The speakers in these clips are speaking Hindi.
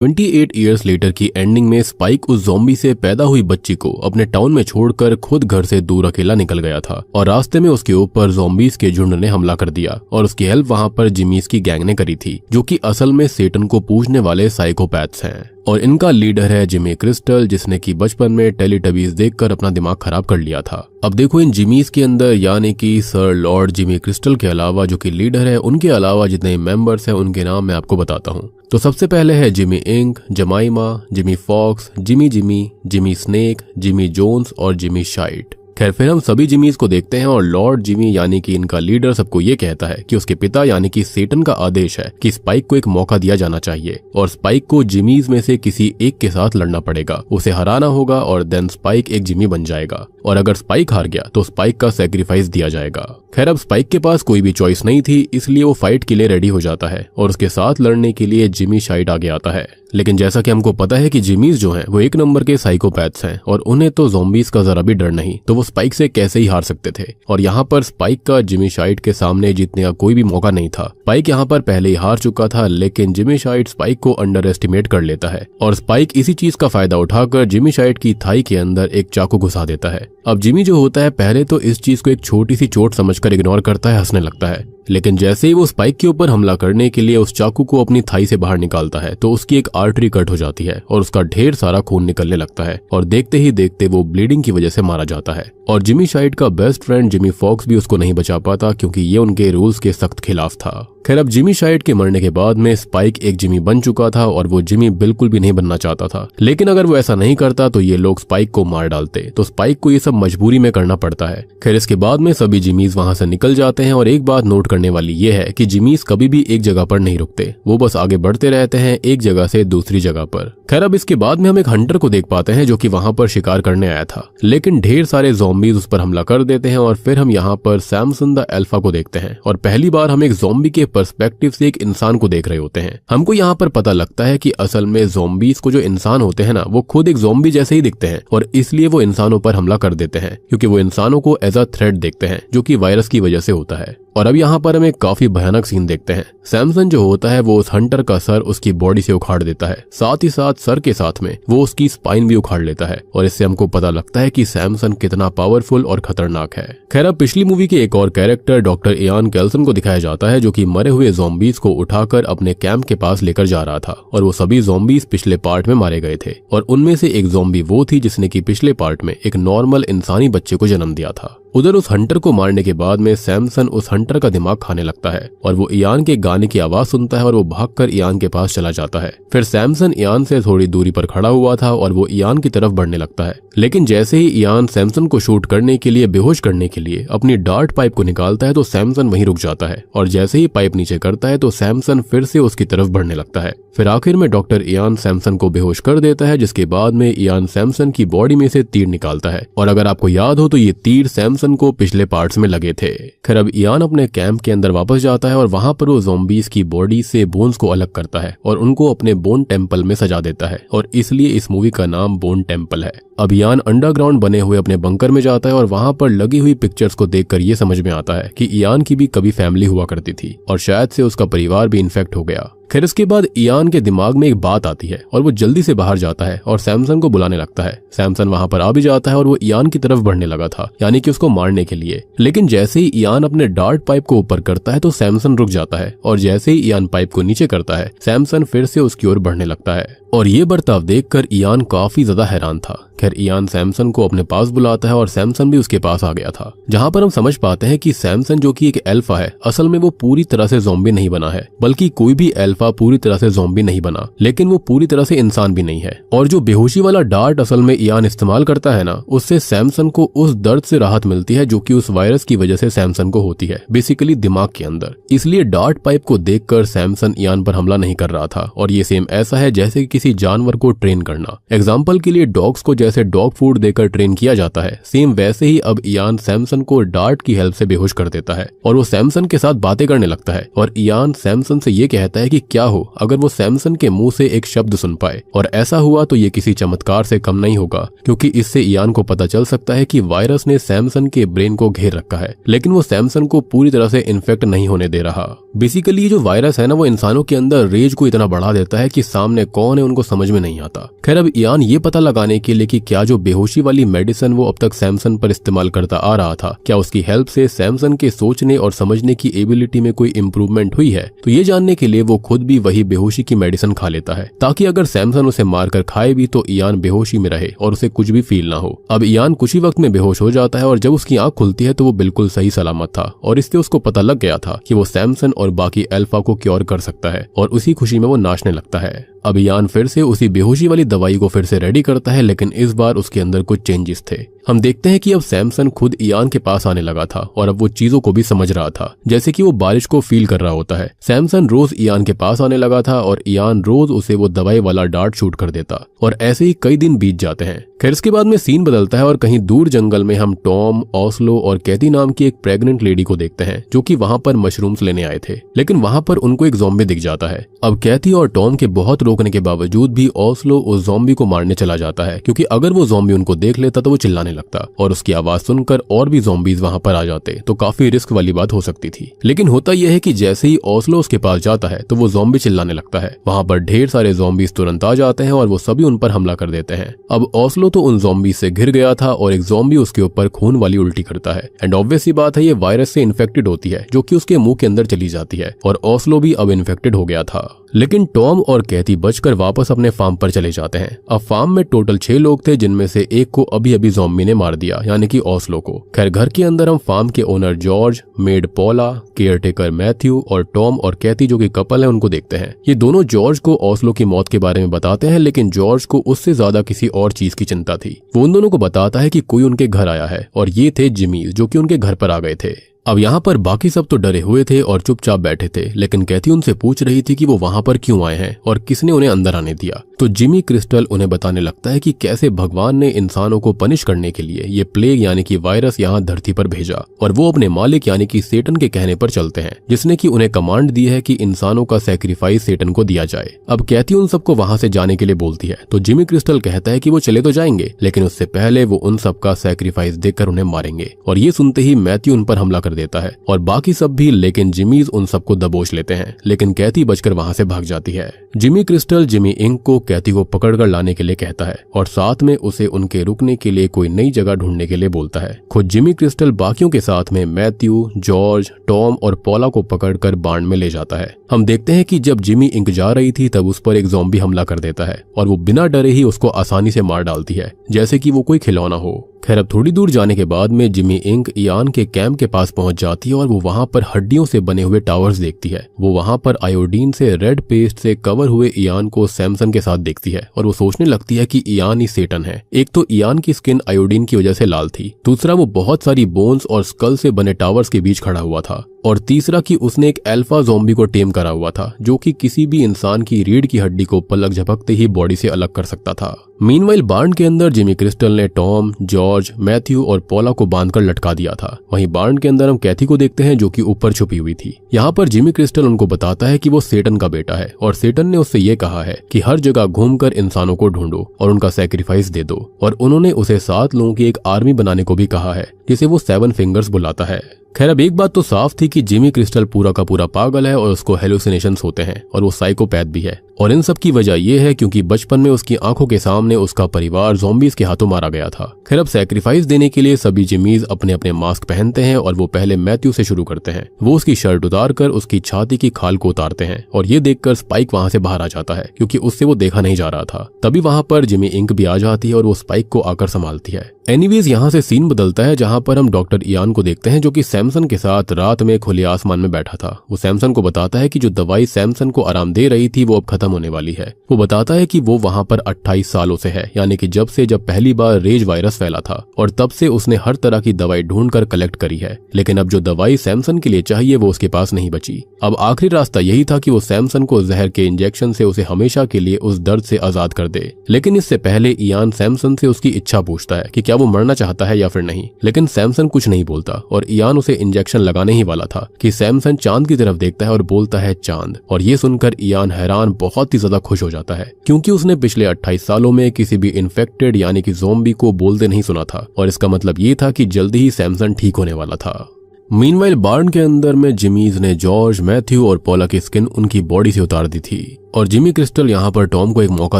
28 ईयर्स लेटर की एंडिंग में स्पाइक उस ज़ॉम्बी से पैदा हुई बच्ची को अपने टाउन में छोड़कर खुद घर से दूर अकेला निकल गया था और रास्ते में उसके ऊपर ज़ॉम्बीज के झुंड ने हमला कर दिया और उसकी हेल्प वहां पर जिमीज की गैंग ने करी थी, जो कि असल में सेटन को पूजने वाले साइकोपैथ्स हैं। और इनका लीडर है जिमी क्रिस्टल, जिसने की बचपन में टेलीटबीज देखकर अपना दिमाग खराब कर लिया था। अब देखो इन जिमीज के अंदर यानी कि सर लॉर्ड जिमी क्रिस्टल के अलावा जो कि लीडर है, उनके अलावा जितने मेंबर्स हैं उनके नाम मैं आपको बताता हूँ। तो सबसे पहले है Jimmy Ink, Jemima, Jimmy Fox, Jimmy Snake, Jimmy Jones और जिमी शाइट। खैर फिर हम सभी जिमीज को देखते हैं और लॉर्ड जिमी यानी कि इनका लीडर सबको ये कहता है कि उसके पिता यानी कि सेटन का आदेश है कि स्पाइक को एक मौका दिया जाना चाहिए और स्पाइक को जिमीज में से किसी एक के साथ लड़ना पड़ेगा, उसे हराना होगा और देन स्पाइक एक जिमी बन जाएगा और अगर स्पाइक हार गया तो स्पाइक का सैक्रिफाइस दिया जाएगा। खैर अब स्पाइक के पास कोई भी चॉइस नहीं थी, इसलिए वो फाइट के लिए रेडी हो जाता है और उसके साथ लड़ने के लिए जिमी शाइट आगे आता है। लेकिन जैसा कि हमको पता है कि जिमीज जो हैं वो एक नंबर के साइकोपैथ्स हैं और उन्हें तो ज़ॉम्बीज का जरा भी डर नहीं, तो वो स्पाइक से कैसे ही हार सकते थे। और यहाँ पर स्पाइक का जिमी शाइट के सामने जीतने का कोई भी मौका नहीं था। स्पाइक यहाँ पर पहले ही हार चुका था, लेकिन जिमी शाइट स्पाइक को अंडर एस्टिमेट कर लेता है और स्पाइक इसी चीज का फायदा उठाकर जिमी शाइट की थाई के अंदर एक चाकू घुसा देता है। अब जिमी जो होता है पहले तो इस चीज को एक छोटी सी चोट समझकर इग्नोर करता है, हंसने लगता है, लेकिन जैसे ही वो स्पाइक के ऊपर हमला करने के लिए उस चाकू को अपनी थाई से बाहर निकालता है तो उसकी एक आर्टरी कट हो जाती है और उसका ढेर सारा खून निकलने लगता है और देखते ही देखते वो ब्लीडिंग की वजह से मारा जाता है। और जिमी शाइट का बेस्ट फ्रेंड जिमी फॉक्स भी उसको नहीं बचा पाता क्योंकि ये उनके रूल्स के सख्त खिलाफ था। खैर अब जिमी शाइट के मरने के बाद में स्पाइक एक जिमी बन चुका था और वो जिमी बिल्कुल भी नहीं बनना चाहता था, लेकिन अगर वो ऐसा नहीं करता तो ये लोग स्पाइक को मार डालते, तो स्पाइक को ये सब मजबूरी में करना पड़ता है। खैर इसके बाद में सभी जिमीज वहां से निकल जाते हैं और एक बात नोट करने वाली ये है कि जिमीज कभी भी एक जगह पर नहीं रुकते, वो बस आगे बढ़ते रहते हैं एक जगह से दूसरी जगह पर। खैर अब इसके बाद में हम एक हंटर को देख पाते हैं जो कि वहां पर शिकार करने आया था, लेकिन ढेर सारे ज़ॉम्बीज उस पर हमला कर देते हैं और फिर हम यहाँ पर सैमसन द अल्फा को देखते हैं और पहली बार हम एक ज़ॉम्बी के पर्सपेक्टिव से एक इंसान को देख रहे होते हैं। हमको यहाँ पर पता लगता है कि असल में ज़ॉम्बीज को जो इंसान होते हैं ना, वो खुद एक ज़ॉम्बी जैसे ही दिखते हैं और इसलिए वो इंसानों पर हमला कर देते हैं क्योंकि वो इंसानों को एज अ थ्रेट देखते हैं, जो कि वायरस की वजह से होता है। और अब यहाँ पर हम एक काफी भयानक सीन देखते हैं। सैमसन जो होता है वो उस हंटर का सर उसकी बॉडी से उखाड़ देता है, साथ ही साथ सर के साथ में वो उसकी स्पाइन भी उखाड़ लेता है और इससे हमको पता लगता है कि सैमसन कितना पावरफुल और खतरनाक है। खैर अब पिछली मूवी के एक और कैरेक्टर डॉक्टर इयान कैल्सन को दिखाया जाता है जो कि मरे हुए ज़ॉम्बीज को उठाकर अपने कैंप के पास लेकर जा रहा था और वो सभी ज़ॉम्बीज पिछले पार्ट में मारे गए थे और उनमें से एक ज़ॉम्बी वो थी जिसने की पिछले पार्ट में एक नॉर्मल इंसानी बच्चे को जन्म दिया था। उधर उस हंटर को मारने के बाद में सैमसन उस हंटर का दिमाग खाने लगता है और वो इयान के गाने की आवाज सुनता है और वो भागकर इयान के पास चला जाता है। फिर सैमसन इयान से थोड़ी दूरी पर खड़ा हुआ था और वो इयान की तरफ बढ़ने लगता है, लेकिन जैसे ही इयान सैमसन को शूट करने के लिए बेहोश करने के लिए अपनी डार्ट पाइप को निकालता है तो सैमसन वहीं रुक जाता है और जैसे ही पाइप नीचे करता है तो सैमसन फिर से उसकी तरफ बढ़ने लगता है। फिर आखिर में डॉक्टर इयान सैमसन को बेहोश कर देता है, जिसके बाद में इयान सैमसन की बॉडी में से तीर निकालता है और अगर आपको याद हो तो ये तीर सैमसन को पिछले पार्ट्स में लगे थे। खैर अब इयान अपने कैंप के अंदर वापस जाता है और वहां पर वो ज़ॉम्बीज की बॉडी से बोन्स को अलग करता है और उनको अपने बोन टेम्पल में सजा देता है और इसलिए इस मूवी का नाम बोन टेम्पल है। अब इयान अंडरग्राउंड बने हुए अपने बंकर में जाता है और वहां पर लगी हुई पिक्चर्स को देखकर ये समझ में आता है कि इयान की भी कभी फैमिली हुआ करती थी और शायद से उसका परिवार भी इन्फेक्ट हो गया। खैर इसके बाद इयान के दिमाग में एक बात आती है और वो जल्दी से बाहर जाता है और सैमसन को बुलाने लगता है। सैमसन वहां पर आ भी जाता है और वो इयान की तरफ बढ़ने लगा था, यानी कि उसको मारने के लिए, लेकिन जैसे ही इयान अपने डार्ट पाइप को ऊपर करता है तो सैमसन रुक जाता है और जैसे ही इयान पाइप को नीचे करता है सैमसन फिर से उसकी ओर बढ़ने लगता है और ये बर्ताव देखकर इयान काफी ज्यादा हैरान था। खैर इयान सैमसन को अपने पास बुलाता है और सैमसन भी उसके पास आ गया था, जहां पर हम समझ पाते हैं कि सैमसन जो कि एक अल्फा है असल में वो पूरी तरह से ज़ॉम्बी नहीं बना है, बल्कि कोई भी अल्फा पूरी तरह से ज़ॉम्बी नहीं बना, लेकिन वो पूरी तरह से इंसान भी नहीं है। और जो बेहोशी वाला डार्ट असल में इयान इस्तेमाल करता है ना, उससे सैमसन को उस दर्द से राहत मिलती है जो कि उस वायरस की वजह से सैमसन को होती है, बेसिकली दिमाग के अंदर। इसलिए डार्ट पाइप को देखकर सैमसन इयान पर हमला नहीं कर रहा था और ये सेम ऐसा है जैसे किसी जानवर को ट्रेन करना। एग्जाम्पल के लिए डॉग्स को जैसे डॉग फूड देकर ट्रेन किया जाता है, सेम वैसे ही अब इयान सैमसन को डार्ट की हेल्प से बेहोश कर देता है और वो सैमसन के साथ बातें करने लगता है। और इयान सैमसन से ये कहता है कि क्या हो अगर वो सैमसन के मुंह से एक शब्द सुन पाए, और ऐसा हुआ तो ये किसी चमत्कार से कम नहीं होगा, क्योंकि इससे इयान को पता चल सकता है कि वायरस ने सैमसन के ब्रेन को घेर रखा है, लेकिन वो सैमसन को पूरी तरह से इन्फेक्ट नहीं होने दे रहा। बेसिकली ये जो वायरस है ना, वो इंसानों के अंदर रेज को इतना बढ़ा देता है कि सामने कौन है उनको समझ में नहीं आता। खैर, अब इयान ये पता लगाने के लिए कि क्या जो बेहोशी वाली मेडिसिन वो अब तक सैमसन पर इस्तेमाल करता आ रहा था, क्या उसकी हेल्प से सैमसन के सोचने और समझने की एबिलिटी में कोई इम्प्रूवमेंट हुई है, तो ये जानने के लिए वो खुद भी वही बेहोशी की मेडिसिन खा लेता है, ताकि अगर सैमसन उसे मारकर खाए भी तो इयान बेहोशी में रहे और उसे कुछ भी फील ना हो। अब इयान कुछ ही वक्त में बेहोश हो जाता है और जब उसकी आंख खुलती है तो वो बिल्कुल सही सलामत था, और इससे उसको पता लग गया था कि वो सैमसन और बाकी अल्फा को क्योर कर सकता है, और उसी खुशी में वो नाचने लगता है। अब इयान फिर से उसी बेहोशी वाली दवाई को फिर से रेडी करता है, लेकिन इस बार उसके अंदर कुछ चेंजेस थे। हम देखते हैं कि अब सैमसन खुद इयान के पास आने लगा था और अब वो चीजों को भी समझ रहा था, जैसे कि वो बारिश को फील कर रहा होता है। सैमसन रोज इयान के पास आने लगा था और इयान रोज उसे वो दवाई वाला डार्ट शूट कर देता, और ऐसे ही कई दिन बीत जाते हैं। खैर, इसके बाद में सीन बदलता है और कहीं दूर जंगल में हम टॉम, ओस्लो और कैथी नाम की एक प्रेग्नेंट लेडी को देखते हैं, जो कि वहां पर मशरूम्स लेने आए थे, लेकिन वहां पर उनको एक ज़ॉम्बी दिख जाता है। अब कैथी और टॉम के बहुत रोकने के बावजूद भी ओस्लो उस ज़ॉम्बी को मारने चला जाता है, क्योंकि अगर वो ज़ॉम्बी उनको देख लेता तो वो चिल्लाने लगता और उसकी आवाज सुनकर और भी ज़ॉम्बीज वहां पर आ जाते, तो काफी रिस्क वाली बात हो सकती थी। लेकिन होता यह है कि जैसे ही ओस्लो उसके पास जाता है तो वो ज़ॉम्बी चिल्लाने लगता है। वहां पर ढेर सारे ज़ॉम्बीज तुरंत आ जाते हैं और वो सभी उन पर हमला कर देते हैं। अब ओस्लो तो उन ज़ॉम्बी से घिर गया था और एक ज़ॉम्बी उसके ऊपर खून वाली उल्टी करता है, एंड ऑब्वियस सी बात है ये वायरस से इन्फेक्टेड होती है, जो कि उसके मुंह के अंदर चली जाती है, और ओस्लो भी अब इन्फेक्टेड हो गया था। लेकिन टॉम और कैथी बचकर वापस अपने फार्म पर चले जाते हैं। अब फार्म में टोटल 6 लोग थे, जिनमें से एक को अभी अभी ज़ॉम्बी ने मार दिया, यानी कि ओस्लो को। खैर, घर के अंदर हम फार्म के owner George, made पॉला, caretaker Matthew और टॉम और कैथी जो कि कपल है उनको देखते हैं। ये दोनों जॉर्ज को ओस्लो की मौत के बारे में बताते हैं, लेकिन जॉर्ज को उससे ज्यादा किसी और चीज की चिंता थी। वो उन दोनों को बताता है कि कोई उनके घर आया है, और ये थे जिमी, जो कि उनके घर पर आ गए थे। अब यहाँ पर बाकी सब तो डरे हुए थे और चुपचाप बैठे थे, लेकिन कैथी उनसे पूछ रही थी कि वो वहां पर क्यों आए हैं और किसने उन्हें अंदर आने दिया। तो जिमी क्रिस्टल उन्हें बताने लगता है कि कैसे भगवान ने इंसानों को पनिश करने के लिए ये प्लेग यानी कि वायरस यहाँ धरती पर भेजा, और वो अपने मालिक यानी कि सेटन के कहने पर चलते हैं, जिसने कि उन्हें कमांड दी है कि इंसानों का सैक्रिफाइस सेटन को दिया जाए। अब कैथी उन सबको वहां से जाने के लिए बोलती है, तो जिमी क्रिस्टल कहता है कि वो चले तो जाएंगे, लेकिन उससे पहले वो उन सबका सैक्रिफाइस देकर उन्हें मारेंगे। और ये सुनते ही मैथ्यू उन पर हमला कर देता है और बाकी सब भी, लेकिन जिमीज उन सबको दबोच लेते हैं, लेकिन कैथी बचकर वहां से भाग जाती है। जिमी क्रिस्टल जिमी इंक को कैथी को पकड़कर लाने के लिए कहता है और साथ में उसे उनके रुकने के लिए कोई नई जगह ढूंढने के लिए बोलता है। खुद जिमी क्रिस्टल बाकियों के साथ में मैथ्यू, जॉर्ज, टॉम और पॉला को पकड़कर बाण में ले जाता है। हम देखते हैं कि जब जिमी इंक जा रही थी तब उस पर एक ज़ॉम्बी हमला कर देता है और वो बिना डरे ही उसको आसानी से मार डालती है, जैसे कि वो कोई खिलौना हो। खैर, अब थोड़ी दूर जाने के बाद में जिमी इंक इयान के कैंप के पास पहुंच जाती है और वो वहां पर हड्डियों से बने हुए टावर्स देखती है। वो वहां पर आयोडीन से रेड पेस्ट से कवर हुए इयान को सैमसन के साथ देखती है और वो सोचने लगती है कि इयान ही सेटन है। एक तो इयान की स्किन आयोडीन की वजह से लाल थी, दूसरा वो बहुत सारी बोन्स और स्कल से बने टावर्स के बीच खड़ा हुआ था, और तीसरा कि उसने एक अल्फा ज़ॉम्बी को टेम करा हुआ था, जो कि किसी भी इंसान की रीढ़ की हड्डी को पलक झपकते ही बॉडी से अलग कर सकता था। मीनवाइल बार्न के अंदर जिमी क्रिस्टल ने टॉम, जॉर्ज, मैथ्यू और पॉला को बांधकर लटका दिया था। वहीं बार्न के अंदर हम कैथी को देखते हैं, जो कि ऊपर छुपी हुई थी। यहाँ पर जिमी क्रिस्टल उनको बताता है कि वो सेटन का बेटा है और सेटन ने उससे ये कहा है कि हर जगह घूमकर इंसानों को ढूंढो और उनका सैक्रिफाइस दे दो, और उन्होंने उसे 7 लोगों की एक आर्मी बनाने को भी कहा है, जिसे वो 7 फिंगर्स बुलाता है। खैर, अब एक बात तो साफ थी कि जिमी क्रिस्टल पूरा का पूरा पागल है और उसको हेलुसिनेशंस होते हैं और वो साइकोपैथ भी है, और इन सब की वजह यह है क्योंकि बचपन में उसकी आंखों के सामने उसका परिवार ज़ॉम्बीज के हाथों मारा गया था। खैर, अब सैक्रिफाइस देने के लिए सभी जिमीज अपने अपने मास्क पहनते हैं और वो पहले मैथ्यू से शुरू करते हैं। वो उसकी शर्ट उतार कर उसकी छाती की खाल को उतारते हैं और ये देखकर स्पाइक वहां से बाहर आ जाता है, क्योंकि उससे वो देखा नहीं जा रहा था। तभी वहां पर जिमी इंक भी आ जाती है और वो स्पाइक को आकर संभालती है। एनीवेज, यहाँ से सीन बदलता है जहाँ पर हम डॉक्टर इयान को देखते हैं, जो कि सैमसन के साथ रात में खुले आसमान में बैठा था। वो सैमसन को बताता है कि जो दवाई सैमसन को आराम दे रही थी वो अब खत्म खत्म होने वाली है। वो बताता है कि वो वहाँ पर 28 सालों से है, यानी कि जब पहली बार रेज वायरस फैला था, और तब से उसने हर तरह की दवाई ढूंढ कर कलेक्ट करी है, लेकिन अब जो दवाई सैमसन के लिए चाहिए वो उसके पास नहीं बची। अब आखिरी रास्ता यही था कि वो सैमसन को जहर के इंजेक्शन से उसे हमेशा के लिए उस दर्द से आजाद कर दे। लेकिन इससे पहले इयान सैमसन से उसकी इच्छा पूछता है कि क्या वो मरना चाहता है या फिर नहीं, लेकिन सैमसन कुछ नहीं बोलता और इयान उसे इंजेक्शन लगाने ही वाला था कि सैमसन चांद की तरफ देखता है और बोलता है चांद। और ये सुनकर इयान हैरान बहुत ही ज्यादा खुश हो जाता है, क्योंकि उसने पिछले 28 सालों में किसी भी इन्फेक्टेड यानी कि ज़ॉम्बी को बोलते नहीं सुना था, और इसका मतलब ये था कि जल्दी ही सैमसन ठीक होने वाला था। मीनवाइल बार्न के अंदर में जिमीज ने जॉर्ज, मैथ्यू और पॉला की स्किन उनकी बॉडी से उतार दी थी, और जिमी क्रिस्टल यहाँ पर टॉम को एक मौका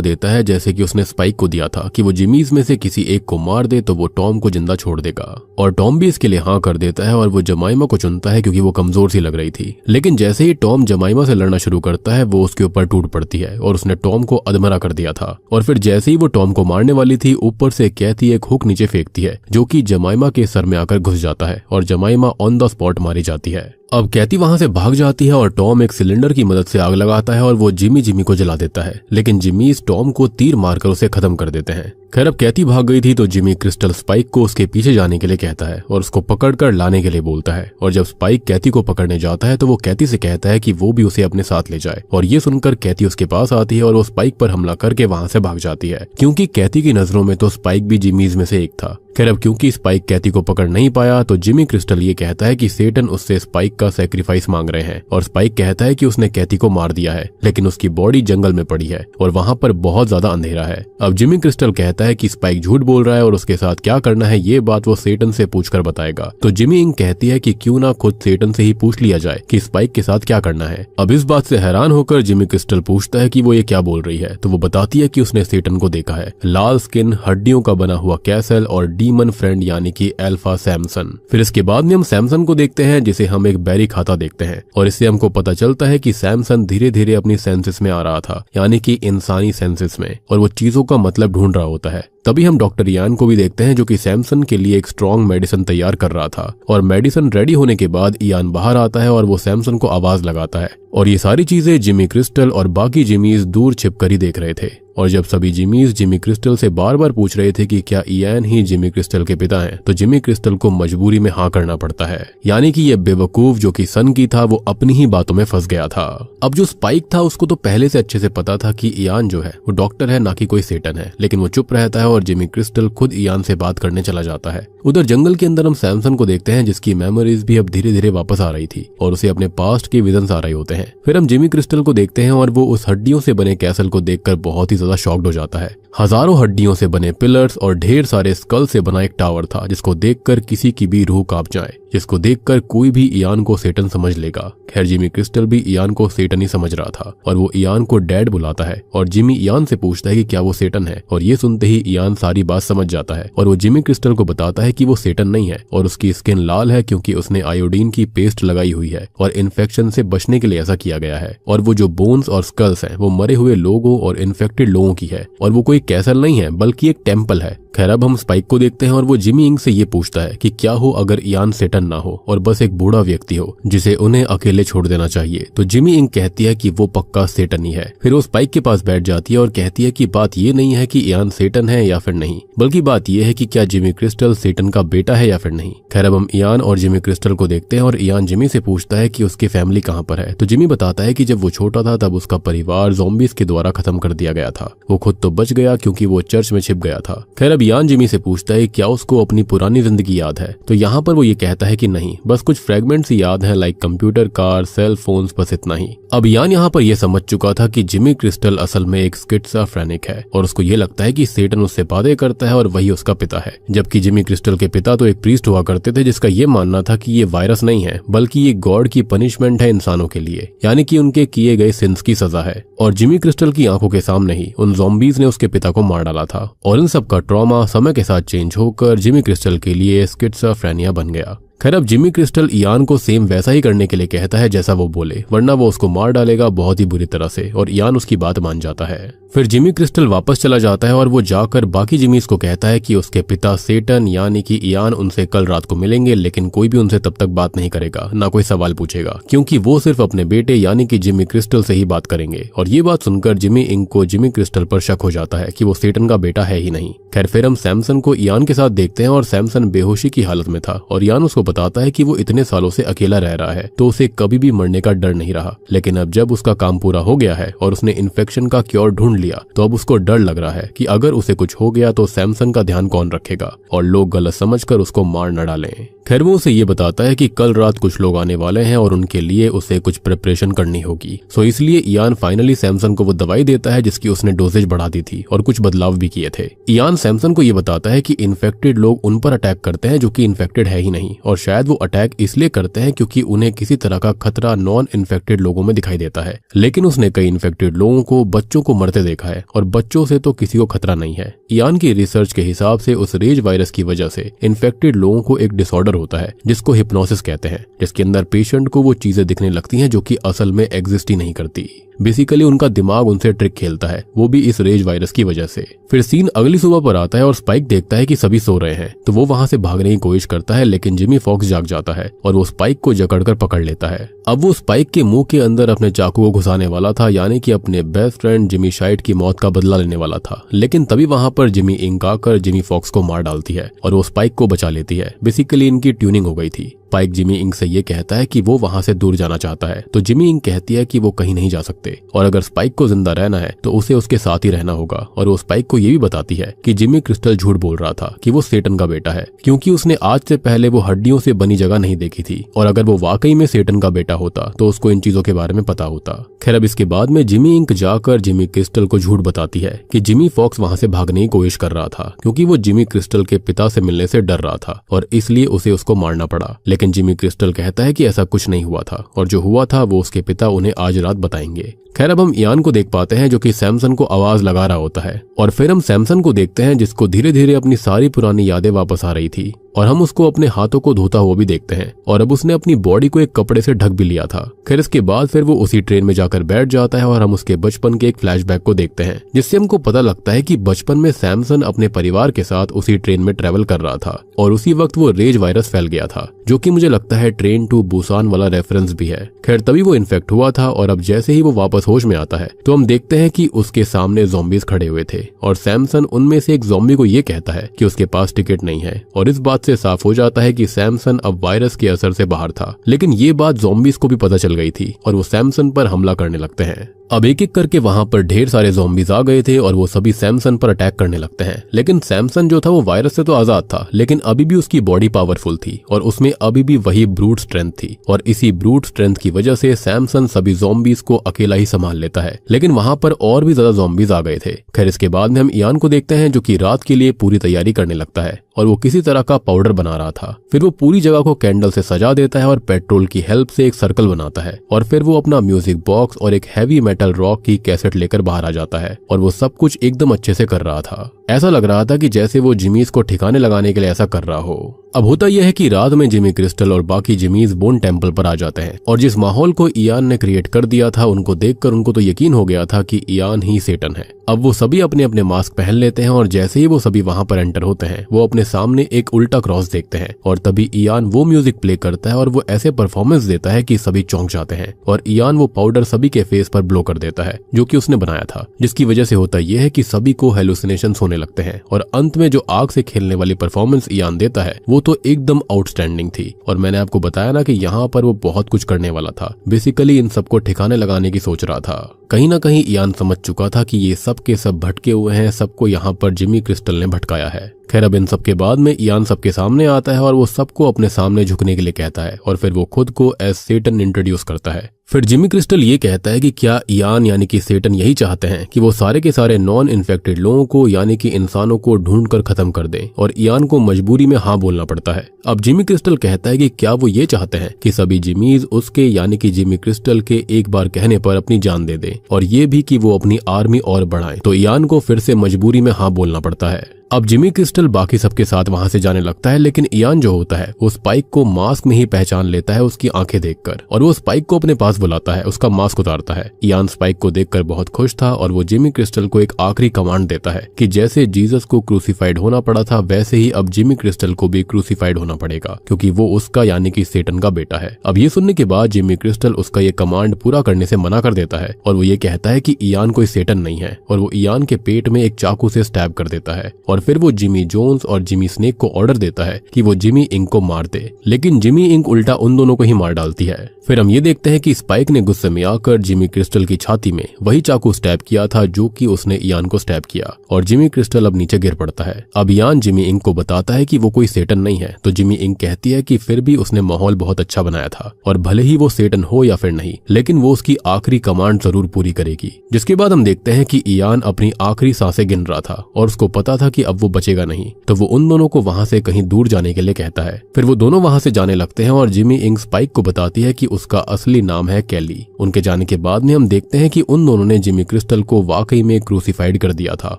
देता है, जैसे कि उसने स्पाइक को दिया था कि वो जिमीज में से किसी एक को मार दे तो वो टॉम को जिंदा छोड़ देगा। और टॉम भी इसके लिए हाँ कर देता है और वो जमाइमा को चुनता है क्योंकि वो कमजोर सी लग रही थी। लेकिन जैसे ही टॉम जमाइमा से लड़ना शुरू करता है वो उसके ऊपर टूट पड़ती है और उसने टॉम को अधमरा कर दिया था। और फिर जैसे ही वो टॉम को मारने वाली थी, ऊपर से कैथी एक हुक नीचे फेंकती है जो कि जमाइमा के सर में आकर घुस जाता है और जमाइमा ऑन द स्पॉट मारी जाती है। अब कैथी वहां से भाग जाती है और टॉम एक सिलेंडर की मदद से आग लगाता है और वो जिमी को जला देता है, लेकिन जिमीज टॉम को तीर मारकर उसे खत्म कर देते हैं। खैर अब कैथी भाग गई थी तो जिमी क्रिस्टल स्पाइक को उसके पीछे जाने के लिए कहता है और उसको पकड़कर लाने के लिए बोलता है। और जब स्पाइक कैथी को पकड़ने जाता है तो वो कैथी से कहता है कि वो भी उसे अपने साथ ले जाए, और ये सुनकर कैथी उसके पास आती है और वो स्पाइक पर हमला करके वहां से भाग जाती है, क्योंकि कैथी की नजरों में तो स्पाइक भी जिमीज में से एक था। खैर अब क्योंकि स्पाइक कैथी को पकड़ नहीं पाया तो जिमी क्रिस्टल ये कहता है कि सेटन उससे स्पाइक का सैक्रिफाइस मांग रहे हैं, और स्पाइक कहता है कि उसने कैथी को मार दिया है, लेकिन उसकी बॉडी जंगल में पड़ी है और वहां पर बहुत ज्यादा अंधेरा है। अब जिमी क्रिस्टल कहता है कि स्पाइक झूठ बोल रहा है और उसके साथ क्या करना है ये बात वो सेटन से पूछकर बताएगा। तो जिमी इंग कहती है कि क्यों ना खुद सेटन से ही पूछ लिया जाए कि स्पाइक के साथ क्या करना है। अब इस बात से हैरान होकर जिमी क्रिस्टल पूछता है कि वो ये क्या बोल रही है, तो वो बताती है कि उसने सेटन को देखा है, लाल स्किन, हड्डियों का बना हुआ कैसल और डीमन फ्रेंड यानी कि अल्फा सैमसन। फिर इसके बाद में हम सैमसन को देखते हैं जिसे हम एक बैरी खाता देखते हैं, और इससे हमको पता चलता है कि सैमसन धीरे धीरे अपनी सेंसेस में आ रहा था, यानी कि इंसानी सेंसेस में, और वो चीजों का मतलब ढूंढ रहा होता है। तभी हम डॉक्टर यान को भी देखते हैं जो कि सैमसन के लिए एक स्ट्रॉन्ग मेडिसिन तैयार कर रहा था, और मेडिसिन रेडी होने के बाद यान बाहर आता है और वो सैमसन को आवाज लगाता है। और ये सारी चीजें जिमी क्रिस्टल और बाकी जिमीज दूर छिपकर ही देख रहे थे। और जब सभी जिमीज जिमी क्रिस्टल से बार बार पूछ रहे थे कि क्या इयान ही जिमी क्रिस्टल के पिता हैं, तो जिमी क्रिस्टल को मजबूरी में हाँ करना पड़ता है, यानी कि ये बेवकूफ जो कि सन की था वो अपनी ही बातों में फंस गया था। अब जो स्पाइक था उसको तो पहले से अच्छे से पता था कि इयान जो है वो डॉक्टर है, ना कि कोई सेटन है, लेकिन वो चुप रहता है और जिमी क्रिस्टल खुद इयान से बात करने चला जाता है। उधर जंगल के अंदर हम सैमसन को देखते हैं जिसकी मेमोरीज भी अब धीरे धीरे वापस आ रही थी और उसे अपने पास्ट के विजन्स आ रहे होते हैं। फिर हम जिमी क्रिस्टल को देखते हैं और वो उस हड्डियों से बने कैसल को देखकर बहुत ही ज्यादा शॉक्ड हो जाता है। हजारों हड्डियों से बने पिलर्स और ढेर सारे स्कल से बना एक टावर था जिसको देखकर किसी की भी रूह कांप जाए, जिसको देखकर कोई भी इयान को सेटन समझ लेगा। खैर जिमी क्रिस्टल भी इयान को सेटन ही समझ रहा था और वो इयान को डैड बुलाता है और जिमी इयान से पूछता है कि क्या वो सेटन है, और ये सुनते ही इयान सारी बात समझ जाता है और वो जिमी क्रिस्टल को बताता है कि वो सेटन नहीं है और उसकी स्किन लाल है क्योंकि उसने आयोडीन की पेस्ट लगाई हुई है और इन्फेक्शन से बचने के लिए ऐसा किया गया है, और वो जो बोन्स और स्कल्स हैं वो मरे हुए लोगों और इन्फेक्टेड लोगों की है और वो कोई कैसल नहीं है बल्कि एक टेम्पल है। खैर अब हम स्पाइक को देखते हैं और वो जिमी इंग से ये पूछता है कि क्या हो अगर इयान सेटन ना हो और बस एक बूढ़ा व्यक्ति हो जिसे उन्हें अकेले छोड़ देना चाहिए। तो जिमी इंग कहती है कि वो पक्का सेटन ही है। फिर वो स्पाइक के पास बैठ जाती है और कहती है कि बात ये नहीं है कि इयान सेटन है या फिर नहीं, बल्कि बात ये है कि क्या जिमी क्रिस्टल सेटन का बेटा है या फिर नहीं। खैर अब हम इयान और जिमी क्रिस्टल को देखते हैं और इयान जिमी से पूछता है कि उसकी फैमिली कहाँ पर है। तो जिमी बताता है कि जब वो छोटा था तब उसका परिवार ज़ॉम्बीज के द्वारा खत्म कर दिया गया था, वो खुद तो बच गया क्योंकि वो चर्च में छिप गया था। खैर अब इयान जिमी से पूछता है क्या उसको अपनी पुरानी जिंदगी याद है, तो यहाँ पर वो ये कहता है कि नहीं, बस कुछ फ्रेगमेंट्स ही याद हैं like computer, car, cell phones, बस इतना ही। अब इयान यहाँ पर यह समझ चुका था कि जिमी क्रिस्टल असल में एक स्किज़ोफ्रेनिक है और उसको ये लगता है कि सेटन उससे बातें करता है और वही उसका पिता है, जबकि जिमी क्रिस्टल के पिता तो एक प्रीस्ट हुआ करते थे जिसका ये मानना था कि ये वायरस नहीं है बल्कि ये गॉड की पनिशमेंट है इंसानों के लिए, यानी कि उनके किए गए सिंस की सजा है। और जिमी क्रिस्टल की आंखों के सामने ही उन ज़ॉम्बीज ने उसके पिता को मार डाला था और इन सब का ट्रॉमा समय के साथ चेंज होकर जिमी क्रिस्टल के लिए स्किज़ोफ्रेनिया बन गया। खैर अब जिमी क्रिस्टल इयान को सेम वैसा ही करने के लिए कहता है जैसा वो बोले, वरना वो उसको मार डालेगा बहुत ही बुरी तरह से, और इयान उसकी बात मान जाता है। फिर जिमी क्रिस्टल वापस चला जाता है और वो जाकर बाकी जिमीज को कहता है कि उसके पिता सेटन यानी कि इयान उनसे कल रात को मिलेंगे, लेकिन कोई भी उनसे तब तक बात नहीं करेगा, ना कोई सवाल पूछेगा, क्योंकि वो सिर्फ अपने बेटे यानी कि जिमी क्रिस्टल से ही बात करेंगे। और ये बात सुनकर जिमी इंग को जिमी क्रिस्टल पर शक हो जाता है कि वो सेटन का बेटा है ही नहीं। खैर फिर हम सैमसन को इयान के साथ देखते हैं और सैमसन बेहोशी की हालत में था और इयान उसको बताता है कि वो इतने सालों से अकेला रह रहा है तो उसे कभी भी मरने का डर नहीं रहा, लेकिन अब जब उसका काम पूरा हो गया है और उसने इन्फेक्शन का क्योर ढूंढ लिया तो अब उसको डर लग रहा है कि अगर उसे कुछ हो गया तो सैमसन का ध्यान कौन रखेगा और लोग गलत समझकर उसको मार न डालें। खैर वो उसे ये बताता है कि कल रात कुछ लोग आने वाले हैं और उनके लिए उसे कुछ प्रिपरेशन करनी होगी। सो इसलिए इयान फाइनली सैमसन को वो दवाई देता है जिसकी उसने डोजेज बढ़ा दी थी और कुछ बदलाव भी किए थे। इयान सैमसन को ये बताता है कि इन्फेक्टेड लोग उन पर अटैक करते हैं जो कि इन्फेक्टेड है ही नहीं, और शायद वो अटैक इसलिए करते हैं क्योंकि उन्हें किसी तरह का खतरा नॉन इन्फेक्टेड लोगों में दिखाई देता है। लेकिन उसने कई इन्फेक्टेड लोगों को बच्चों को मरते देखा है और बच्चों से तो किसी को खतरा नहीं है। इयान की रिसर्च के हिसाब से उस रेज वायरस की वजह से इन्फेक्टेड लोगों को एक डिसऑर्डर होता है जिसको हिप्नोसिस कहते हैं, जिसके अंदर पेशेंट को वो चीजें दिखने लगती हैं जो कि असल में एग्जिस्ट ही नहीं करती। बेसिकली उनका दिमाग उनसे ट्रिक खेलता है, वो भी इस रेज वायरस की वजह से। फिर सीन अगली सुबह पर आता है और स्पाइक देखता है कि सभी सो रहे हैं तो वो वहां से भागने की कोशिश करता है, लेकिन जिमी फॉक्स जाग जाता है और वो स्पाइक को जकड़कर पकड़ लेता है। अब वो स्पाइक के मुंह के अंदर अपने चाकू को घुसाने वाला था, यानी कि अपने बेस्ट फ्रेंड जिमी शाइट की मौत का बदला लेने वाला था, लेकिन तभी वहां पर जिमी इंक आकर जिमी फॉक्स को मार डालती है और वो स्पाइक को बचा लेती है। बेसिकली इनकी ट्यूनिंग हो गई थी। स्पाइक जिमी इंक से ये कहता है कि वो वहां से दूर जाना चाहता है तो जिमी इंक कहती है कि वो कहीं नहीं जा सकते और अगर स्पाइक को जिंदा रहना है तो उसे उसके साथ ही रहना होगा। और वो स्पाइक को ये भी बताती है कि जिमी क्रिस्टल झूठ बोल रहा था कि वो सेटन का बेटा है, क्योंकि उसने आज से पहले वो हड्डियों से बनी जगह नहीं देखी थी, और अगर वो वाकई में सेटन का बेटा होता तो उसको इन चीजों के बारे में पता होता। खैर अब इसके बाद में जिमी इंक जाकर जिमी क्रिस्टल को झूठ बताती है कि जिमी फॉक्स वहां से भागने की कोशिश कर रहा था क्योंकि वो जिमी क्रिस्टल के पिता से मिलने से डर रहा था और इसलिए उसे उसको मारना पड़ा। लेकिन जिमी क्रिस्टल कहता है कि ऐसा कुछ नहीं हुआ था और जो हुआ था वो उसके पिता उन्हें आज रात बताएंगे। खैर अब हम इयान को देख पाते हैं जो कि सैमसन को आवाज लगा रहा होता है और फिर हम सैमसन को देखते हैं जिसको धीरे धीरे अपनी सारी पुरानी यादें वापस आ रही थी और हम उसको अपने हाथों को धोता हुआ भी देखते हैं और अब उसने अपनी बॉडी को एक कपड़े से ढक भी लिया था। खैर इसके बाद फिर वो उसी ट्रेन में जाकर बैठ जाता है और हम उसके बचपन के एक फ्लैशबैक को देखते हैं जिससे हमको पता लगता है कि बचपन में सैमसन अपने परिवार के साथ उसी ट्रेन में ट्रेवल कर रहा था और उसी वक्त वो रेज वायरस फैल गया था, जो कि मुझे लगता है ट्रेन टू बुसान वाला रेफरेंस भी है। खैर तभी वो इन्फेक्ट हुआ था और अब जैसे ही वो वापस होश में आता है तो हम देखते हैं कि उसके सामने ज़ॉम्बीज खड़े हुए थे और सैमसन उनमें से एक ज़ॉम्बी को ये कहता है कि उसके पास टिकट नहीं है और इस बात से साफ हो जाता है कि सैमसन अब वायरस के असर से बाहर था। लेकिन ये बात ज़ॉम्बीज को भी पता चल गई थी और वो सैमसन पर हमला करने लगते हैं। अब एक एक करके वहां पर ढेर सारे ज़ॉम्बीज आ गए थे और वो सभी सैमसन पर अटैक करने लगते हैं। लेकिन सैमसन जो था वो वायरस से तो आजाद था, लेकिन अभी भी उसकी बॉडी पावरफुल थी और उसमें अभी भी वही ब्रूट स्ट्रेंथ थी और इसी ब्रूट स्ट्रेंथ की वजह से सैमसन सभी ज़ॉम्बीज को अकेला ही संभाल लेता है। लेकिन वहां पर और भी ज्यादा ज़ॉम्बीज आ गए थे। खैर इसके बाद में हम इयान को देखते हैं जो कि रात के लिए पूरी तैयारी करने लगता है और वो किसी तरह का पाउडर बना रहा था। फिर वो पूरी जगह को कैंडल से सजा देता है और पेट्रोल की हेल्प से एक सर्कल बनाता है और फिर वो अपना म्यूजिक बॉक्स और एक हैवी मेटल रॉक की कैसेट लेकर बाहर आ जाता है और वो सब कुछ एकदम अच्छे से कर रहा था। ऐसा लग रहा था कि जैसे वो जिमीज को ठिकाने लगाने के लिए ऐसा कर रहा हो। अब होता यह है कि रात में जिमी क्रिस्टल और बाकी जिमीज बोन टेम्पल पर आ जाते हैं और जिस माहौल को इयान ने क्रिएट कर दिया था उनको देखकर उनको तो यकीन हो गया था कि इयान ही सेटन है। अब वो सभी अपने अपने मास्क पहन लेते हैं और जैसे ही वो सभी वहां पर एंटर होते हैं वो अपने सामने एक उल्टा क्रॉस देखते हैं और तभी इयान वो म्यूजिक प्ले करता है और वो ऐसे परफॉर्मेंस देता है कि सभी चौंक जाते हैं और इयान वो पाउडर सभी के फेस पर ब्लो कर देता है जो कि उसने बनाया था, जिसकी वजह से होता यह है कि सभी को हेलुसिनेशंस होने लगते हैं और अंत में जो आग से खेलने वाली परफॉर्मेंस इयान देता है वो तो एकदम आउटस्टैंडिंग थी। और मैंने आपको बताया ना कि यहाँ पर वो बहुत कुछ करने वाला था, बेसिकली इन सबको ठिकाने लगाने की सोच रहा था। कहीं ना कहीं इयान समझ चुका था कि ये सब के सब भटके हुए हैं, सबको यहाँ पर जिमी क्रिस्टल ने भटकाया है। खैर अब इन सब के बाद में इयान सबके सामने आता है और वो सबको अपने सामने झुकने के लिए कहता है और फिर वो खुद को एज सेटन इंट्रोड्यूस करता है। फिर जिमी क्रिस्टल ये कहता है कि क्या इयान यानी कि सेटन यही चाहते हैं कि वो सारे के सारे नॉन इन्फेक्टेड लोगों को यानी कि इंसानों को ढूंढकर खत्म कर दें और इयान को मजबूरी में हाँ बोलना पड़ता है। अब जिमी क्रिस्टल कहता है कि क्या वो ये चाहते हैं कि सभी जिमीज उसके यानी कि जिमी क्रिस्टल के एक बार कहने पर अपनी जान दे दें, और ये भी कि वो अपनी आर्मी और बढ़ाएं। तो इयान को फिर से मजबूरी में हाँ बोलना पड़ता है। अब जिमी क्रिस्टल बाकी सबके साथ वहां से जाने लगता है, लेकिन इयान जो होता है वो स्पाइक को मास्क में ही पहचान लेता है उसकी आंखें देखकर, और वो स्पाइक को अपने पास बुलाता है, उसका मास्क उतारता है। इयान स्पाइक को देखकर बहुत खुश था और वो जिमी क्रिस्टल को एक आखिरी कमांड देता है कि जैसे जीसस को क्रूसीफाइड होना पड़ा था वैसे ही अब जिमी क्रिस्टल को भी क्रूसीफाइड होना पड़ेगा, क्योंकि वो उसका यानी कि सेटन का बेटा है। अब ये सुनने के बाद जिमी क्रिस्टल उसका ये कमांड पूरा करने से मना कर देता है और वो ये कहता है कि इयान कोई सेटन नहीं है, और वो इयान के पेट में एक चाकू से स्टैब कर देता है। और फिर वो जिमी जोन्स और जिमी स्नेक को ऑर्डर देता है कि वो जिमी इंक को मार दे, लेकिन जिमी इंक उल्टा उन दोनों को ही मार डालती है। फिर हम ये देखते हैं कि स्पाइक ने गुस्से में आकर जिमी क्रिस्टल की छाती में वही चाकू स्टैब किया था जो कि उसने इयान को स्टैब किया, और जिमी क्रिस्टल अब नीचे गिर पड़ता है। अब इयान जिमी इंक को बताता है कि वो कोई सेटन नहीं है, तो जिमी इंक कहती है कि फिर भी उसने माहौल बहुत अच्छा बनाया था, और भले ही वो सेटन हो या फिर नहीं, लेकिन वो उसकी आखिरी कमांड जरूर पूरी करेगी। जिसके बाद हम देखते हैं कि इयान अपनी आखिरी सांसें गिन रहा था और उसको पता था कि अब वो बचेगा नहीं, तो वो उन दोनों को वहां से कहीं दूर जाने के लिए कहता है। फिर वो दोनों वहां से जाने लगते हैं और जिमी इंक स्पाइक को बताती है कि उसका असली नाम है कैली। उनके जाने के बाद में हम देखते हैं कि उन दोनों ने जिमी क्रिस्टल को वाकई में क्रूसीफाइड कर दिया था,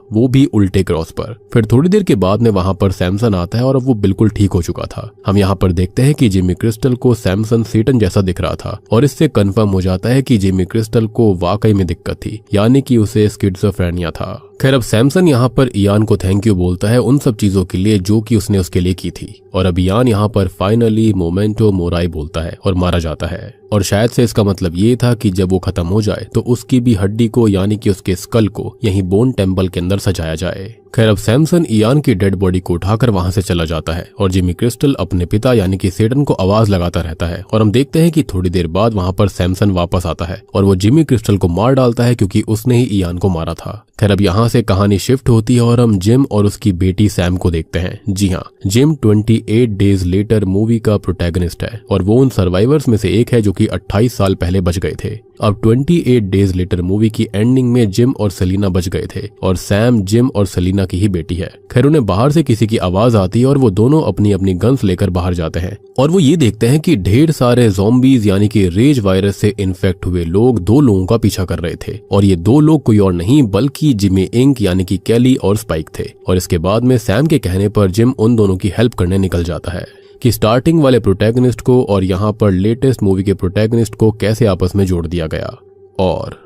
वो भी उल्टे क्रॉस पर। फिर थोड़ी देर के बाद में वहां पर सैमसन आता है और अब वो बिल्कुल ठीक हो चुका था। हम यहाँ पर देखते हैं कि जिमी क्रिस्टल को सैमसन सेटन जैसा दिख रहा था, और इससे कंफर्म हो जाता है कि जिमी क्रिस्टल को वाकई में दिक्कत थी, यानी कि उसे स्किज़ोफ्रेनिया था। खैर अब सैमसन यहाँ पर इयान को थैंक यू बोलता है उन सब चीजों के लिए जो कि उसने उसके लिए की थी, और अब इयान यहाँ पर फाइनली मोमेंटो मोराई बोलता है और मारा जाता है। और शायद से इसका मतलब ये था कि जब वो खत्म हो जाए तो उसकी भी हड्डी को यानी कि उसके स्कल को यहीं बोन टेम्पल के अंदर सजाया जाए। खैर अब सैमसन इयान की डेड बॉडी को उठाकर वहां से चला जाता है, और जिमी क्रिस्टल अपने पिता यानी कि सेटन को आवाज लगाता रहता है, और हम देखते हैं कि थोड़ी देर बाद वहां पर सैमसन वापस आता है और वो जिमी क्रिस्टल को मार डालता है क्योंकि उसने ही इयान को मारा था। खैर अब यहाँ से कहानी शिफ्ट होती है और हम जिम और उसकी बेटी सैम को देखते हैं। जी हाँ, जिम 28 डेज लेटर मूवी का प्रोटैगनिस्ट है, और वो उन सर्वाइवर्स में से एक है जो कि 28 साल पहले बच गए थे। अब 28 डेज लेटर मूवी की एंडिंग में जिम और सेलिना बच गए थे, और सैम जिम और सेलिना की ही बेटी है। खैर उन्हें बाहर से किसी की आवाज आती है और वो दोनों अपनी अपनी गन्स लेकर बाहर जाते हैं, और वो ये देखते हैं कि ढेर सारे ज़ॉम्बीज यानी कि रेज वायरस से इन्फेक्ट हुए लोग 2 लोगों का पीछा कर रहे थे, और ये 2 लोग कोई और नहीं बल्कि जिमी इंक यानी कि कैली और स्पाइक थे। और इसके बाद में सैम के कहने पर जिम उन दोनों की हेल्प करने निकल जाता है कि स्टार्टिंग वाले प्रोटैगनिस्ट को और यहाँ पर लेटेस्ट मूवी के प्रोटैगनिस्ट को कैसे आपस में जोड़ दिया गया। और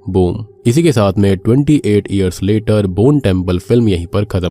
बूम, इसी के साथ में 28 years later bone temple film यहीं पर खत्म।